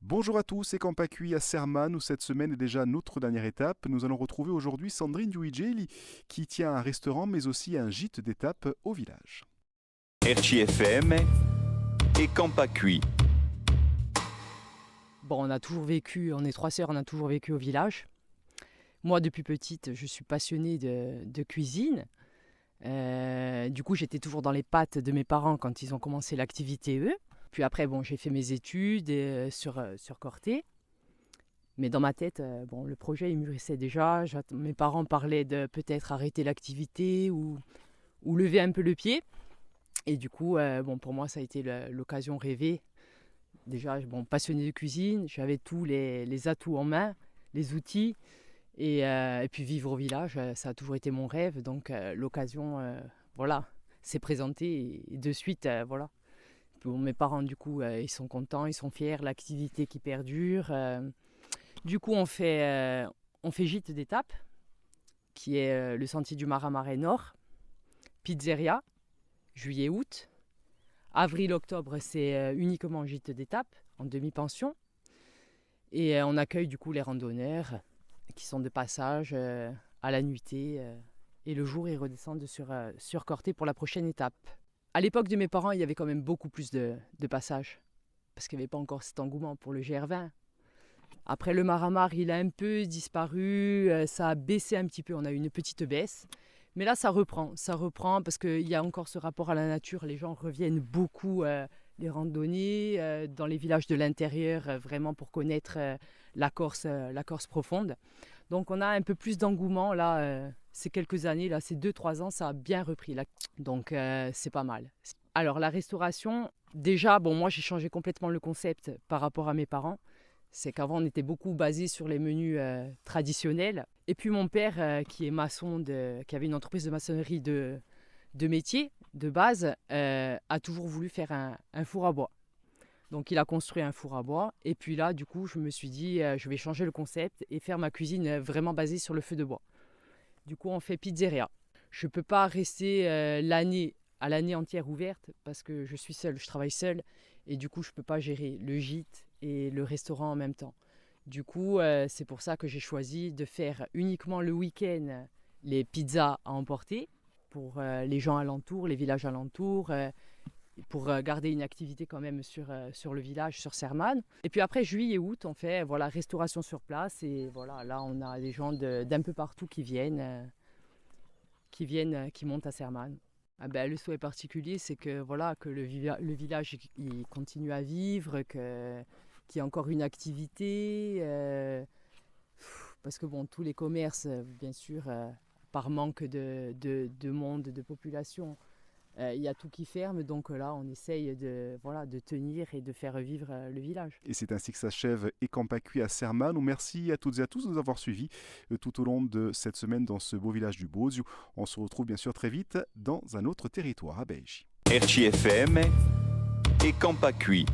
Bonjour à tous, c'est Campacui à Serman où cette semaine est déjà notre dernière étape. Nous allons retrouver aujourd'hui Sandrine Duigeli qui tient un restaurant mais aussi un gîte d'étape au village. RCFM et Campacui. Bon, on a toujours vécu, on est trois sœurs, on a toujours vécu au village. Moi, depuis petite, je suis passionnée de cuisine. Du coup, j'étais toujours dans les pattes de mes parents quand ils ont commencé l'activité, eux. Puis après, bon, j'ai fait mes études sur Corté. Mais dans ma tête, le projet, il mûrissait déjà. Mes parents parlaient de peut-être arrêter l'activité ou lever un peu le pied. Et du coup, pour moi, ça a été l'occasion rêvée. Déjà, passionnée de cuisine, j'avais tous les atouts en main, les outils. Et puis vivre au village, ça a toujours été mon rêve. Donc l'occasion, s'est présentée. Et de suite, voilà. Bon, mes parents, du coup, ils sont contents, ils sont fiers, l'activité qui perdure. Du coup, on fait gîte d'étape, qui est le sentier du Marais Nord, pizzeria, juillet-août. Avril-octobre, c'est uniquement gîte d'étape, en demi-pension. Et on accueille du coup les randonneurs qui sont de passage à la nuitée. Et le jour, ils redescendent sur Corté pour la prochaine étape. À l'époque de mes parents, il y avait quand même beaucoup plus de passages. Parce qu'il n'y avait pas encore cet engouement pour le GR20. Après, le Maramar, il a un peu disparu. Ça a baissé un petit peu. On a eu une petite baisse. Mais là, ça reprend. Ça reprend parce qu'il y a encore ce rapport à la nature. Les gens reviennent beaucoup les randonnées dans les villages de l'intérieur, vraiment pour connaître la Corse profonde. Donc, on a un peu plus d'engouement là. Ces quelques années, là, ces 2-3 ans, ça a bien repris. Là. Donc, c'est pas mal. Alors, la restauration, déjà, moi, j'ai changé complètement le concept par rapport à mes parents. C'est qu'avant, on était beaucoup basé sur les menus traditionnels. Et puis mon père, qui est maçon, qui avait une entreprise de maçonnerie de métier, de base, a toujours voulu faire un four à bois. Donc il a construit un four à bois. Et puis là, du coup, je me suis dit, je vais changer le concept et faire ma cuisine vraiment basée sur le feu de bois. Du coup, on fait pizzeria. Je ne peux pas rester à l'année entière ouverte parce que je suis seule, je travaille seule. Et du coup, je ne peux pas gérer le gîte et le restaurant en même temps. Du coup, c'est pour ça que j'ai choisi de faire uniquement le week-end les pizzas à emporter pour les gens alentours, les villages alentours, pour garder une activité quand même sur le village, sur Serman. Et puis après, juillet et août, on fait restauration sur place. Et voilà, là, on a des gens d'un peu partout qui viennent, qui montent à Serman. Le souhait particulier, c'est que, que le village il continue à vivre, qu'il y ait encore une activité. Parce que tous les commerces, bien sûr, par manque de monde, de population, il y a tout qui ferme. Donc là, on essaye de tenir et de faire vivre le village. Et c'est ainsi que s'achève Et Campacui à Serman. Merci à toutes et à tous de nous avoir suivis tout au long de cette semaine dans ce beau village du Bozio. On se retrouve bien sûr très vite dans un autre territoire à Beiji. RCFM et Campacui.